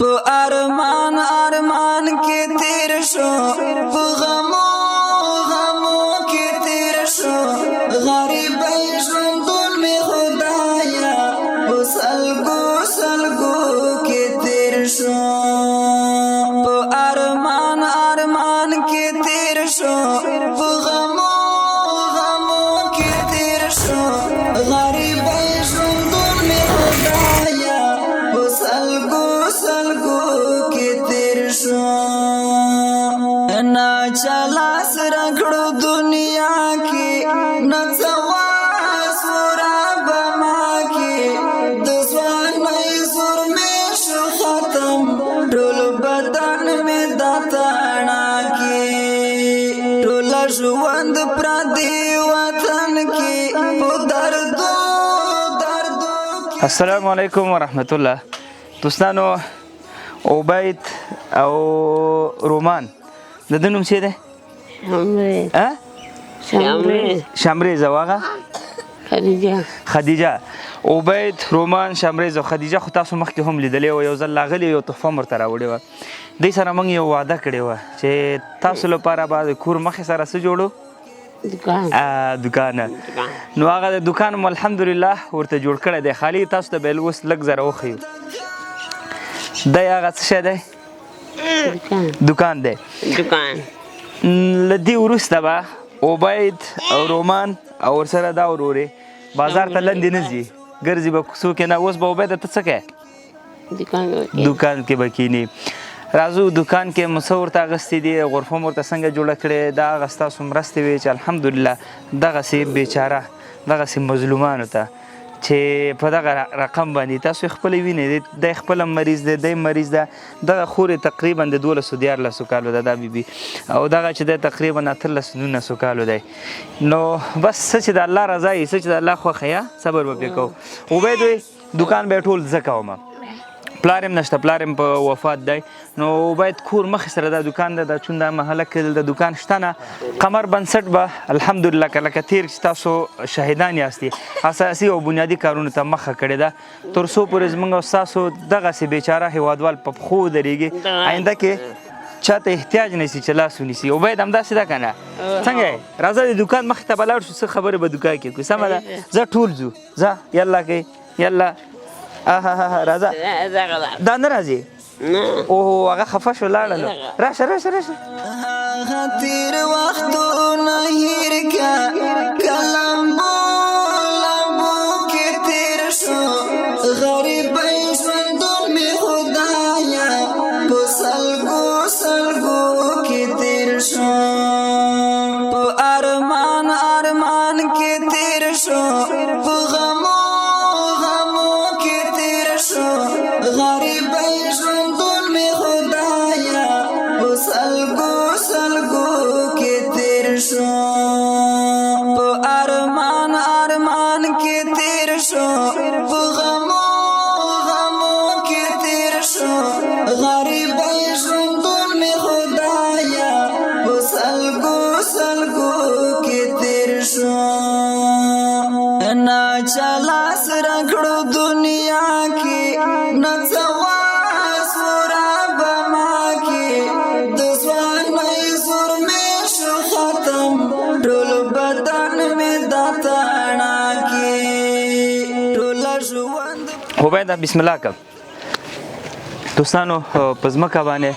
په ارمان ارمان کې تیر شو په غمو غمو کې تیر شو غریب ژوندون می خدایا په سلګو سلګو کې تیر شو په ارمان ارمان کې تیر شو په غمو غمو کې تیر شو غریب ژوندون می خدایا په سلګو سلګو کې تیر شو نا چلا سره کړو دنیا کې نڅوا سورا بما کې د ځوانۍ زور مې شو ختم ټول بدن مې داتانا کې ټول ژوند پر دې وطن کې په دردو دردو. السلام علیکم ورحمت الله. دوستانو عبید او رومان د دې نوم څه دی؟ شمریز او هغه خدیجه. عبید، رومان، شمریز او خدیجه خو تاسو مخکې هم لیدلې وه. یو ځل راغلي یو تحفه مې ورته راوړې وه. دوی سره موږ یو وعده کړې وه چې تاسو لپاره به د کور مخې سره څه جوړو؟ دکان. نو هغه د دکان مو الحمدلله ورته جوړ کړی دی. خالي تاسو ته به اوس لږ زره وښیو. دی هغه څه شی دی؟ دکان دی. له دې وروسته به عبید او رومان او ورسره دا ورورې بازار ته لندې نه ځي، ګرځي به کوڅو کې نه. اوس به عبیده ته څه کوې؟ دکان کې به کښېني. راځو دکان کې مو څه ورته اخیستي دي، غرفه مو ورته څنګه جوړه کړې، دا هغه ستاسو مرستې وې چې الحمدلله دغسې بیچاره دغسې مظلومانو ته چې په دغه رقم باندې تاسو خپله وینئ، دی خپله مریض دی، دی مریض ده. دغه خور یې تقریبا د 1214 کالو ده دا بیبي، او دغه چې دی تقریبا 18-19 کالو دی. نو بس څه چې د الله رضا یي، څه چې د الله خوښه یا صبر به پرې کوو. عبید وی دکان به یې ټول زه کوم، پلار یې نشته، پلار یې په وفات دی. نو عبید کور مخې سره دا دکان ده، دا چون دا محله کې د دکان شته نه. قمر بنسټ به الحمدلله لکه تیر چې تاسو شاهدان یاستي اساسي او بنیادي کارونو ته مخه کړې ده، تر څو پورې زموږ او ستاسو دغسې بیچاره هیوادوال په پښو ودرېږي، آینده کې چاته احتیاج نه شي چې لاس ونیسي. عبید همداسې ده که نه؟ څنګه یې؟ راځه د دکان مخې ته به لاړ شو، څه خبرې به دکان کې کړو. سمه ده، ځه ټول ځو، ځه یله کوي یله. راځه دا نه راځي. اوه هغه خفه شو لاړه. راشه راشه راشه. هغه تیر وختونه هیر که لمبو لمبو کې تیر شو غریبۍ ژوندون مې خدایا په سلګو سلګو کې تیر شو په ارمان ارمان کې تیر شو په غمو غمو کې تیر شو غریبۍ ژوندون مې خدایا په سلګو سلګو کې تیر شو په ارمان ارمان کې تیر شو په غمو غمو کې تیر شو غریبۍ ژوندون مې خدایا په سلګو سلګو کې تیر شو نا چلا سره کړو دنیا کې نڅوا سورا بما کې د ځوانۍ زور مې شو ختم ټول بدن مې داتانا کې ټول ژوند. عبیده بسم الله که. دوستانو په ځمکه باندې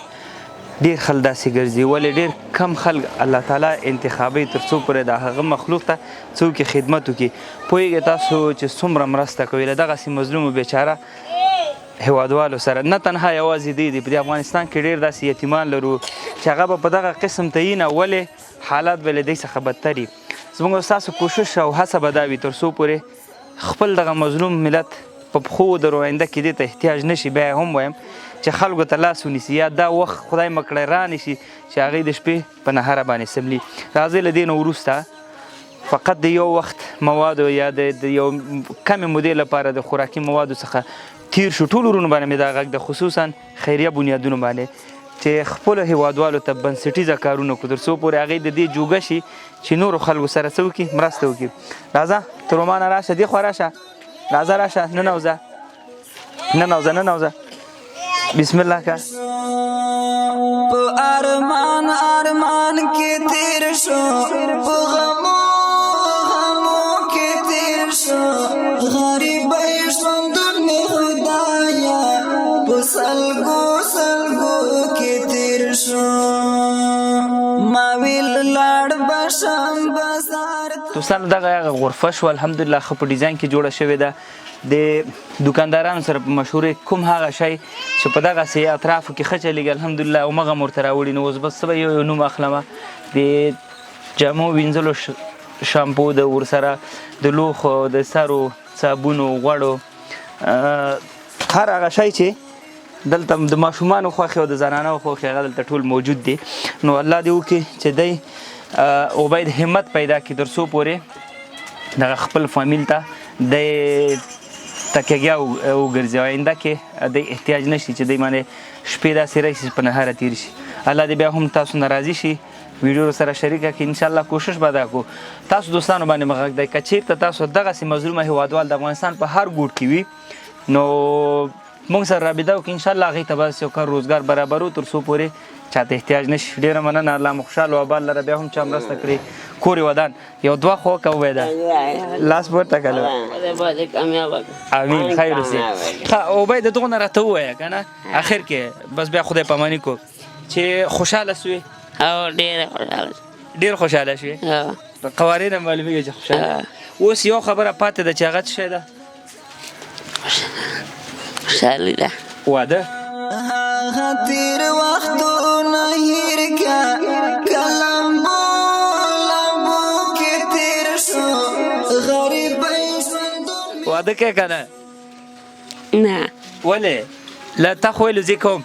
ډېر خلک داسې ګرځي، ولې ډېر کم خلک الله تعالی انتخابوي تر څو پورې د هغه مخلوق ته څوک یې خدمت وکړي. پوهېږئ تاسو چې څومره مرسته کوي له دغسې مظلومو بیچاره هیوادوالو سره. نه تنها یوازې دی په دې افغانستان کې ډېر داسې یتیمان لرو چې هغه به په دغه قسم ته یي نه، ولې حالات به له دې څخه بدتر وي. زموږ ستاسو کوشش او هڅه به دا وي تر څو پورې خپل دغه مظلوم ملت په پښو ودرو، آینده کې دې ته احتیاج نه شي. بیا هم وایم چې خلکو ته لاس ونیسي، یا دا وخت خدای مه کړی رانیسي چې هغوی د شپې په نهره باندې سملي. راځئ له دې نه وروسته فقط د یو وخت موادو یا د یو کمې مودې لپاره د خوراکي موادو څخه تیر شو. ټول ورونو باندې مې دا غږ ده، خصوصا خیریه بنیادونو باندې چې خپلو هیوادوالو ته بنسټیزه کارونه کړو تر څو پورې هغوی د دې جوګه شي چې نورو خلکو سره څه وکړي، مرسته وکړي. راځه ته رومانه راشه، دې خوا راشه، راځه راشه، ننوځه ننوځه ننوځه بسم الله کا په ارمان ارمان کې تیر شو په غمو غمو کې تیر شو غریبۍ ژوندون مې خدایا په سلګو سلګو کې تیر شو ما ویل لاړ بشم بازار دوستانو دغه غرفه شو الحمدلله ښه په ډیزاین کې جوړه شوې ده د دکاندارانو سره په مشورې کوم هغه شی چې په دغسې اطرافو کې ښه چلېږي الحمدلله همغه مو ورته راوړي نو اوس بس څه به یو نوم اخلمه د جامو وینځلو شامپو د ورسره د لوښو د سرو صابونو غوړو هر هغه شی چې دلته د ماشومانو خوښې او د زنانو خوښې هغه دلته ټول موجود دي نو الله دې وکړي چې دی عبید همت پیدا کړي تر څو پورې دغه خپل فامیل ته د تکیه وګرځي آینده کې د احتیاج نشي چې دی باندې شپې داسې راشي په نهاره تیر شي الله دې بیا هم تاسو نه راضي شي ویډیو سره شریکه کړي انشاءالله کوشش به دا کوو تاسو دوستانو باندې مغږ دی که چېرته تاسو دغسې مظلومه هیوادوال د افغانستان په هر ګوټ کې وي نو موږ سره رابطه وکړي انشاءالله هغوی ته به یو کار روزګار برابرو تر څو پورې چاته احتیاج نشي ډېره مننه الله مو خوشحاله او آباد لره بیا هم چا مرسته کړې کور ودان یو دوه خو وکړه ووایه لاس پورته کړه امین خیر اوسې عبید دغه نه راته ووایه که نه اخر کې بس بیا خدای پاماني کو چې خوشحاله سوې ډېر خوشحاله شوې په قوارې نه معلومېږي چې خوشحاله اوس یو خبره پاتې ده چې هغه څه شی ده خوشحالي ده واده هغه تیر وختونه هیر کا کلمبو لمبو کې تیر شو غریبۍ ژوندون واده کې که نه نه ولې له تا خو ویلو زه کوم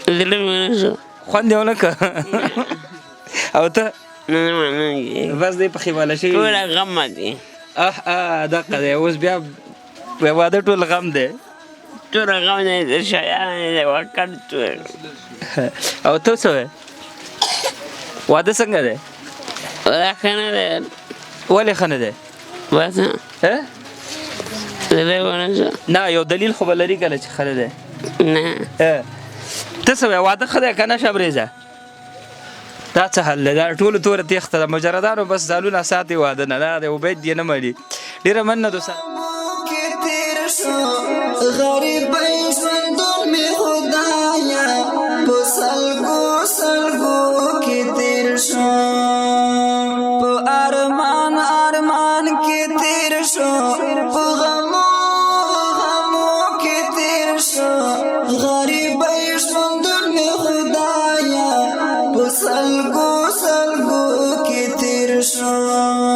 زړه مې نه شو خوند یې ونه کړه او ته نه بس دی پخې واله شوي ټوله غمه دي دقه دی اوس بیا واده ټول غم دی ټوله غم دی د شیانو دی وکړ ټول او ته څه وایې واده څنګه دی دا ښه نه دی ولې ښه نه دی بس زړه ونه شو نه یو دلیل خو به لري کله چې ښه نه دی نه ته څه وایې واده ښه دی که نه شبریزه دا څه حل دی دا ټولو توره تېښته ده مجردانو بس ځالونه ساتي واده نه دا د عبید یې نه مني ډېره مننه دوستان کې تیر شو غریبۍ ژوندون مې خدایا په سلګو سلګو کې تیر شو په ارمان ارمان کې تیر شو په غمو غمو کې تیر شو غریبۍ ژوندون مې خدایا په سلګو سلګو کې تیر شو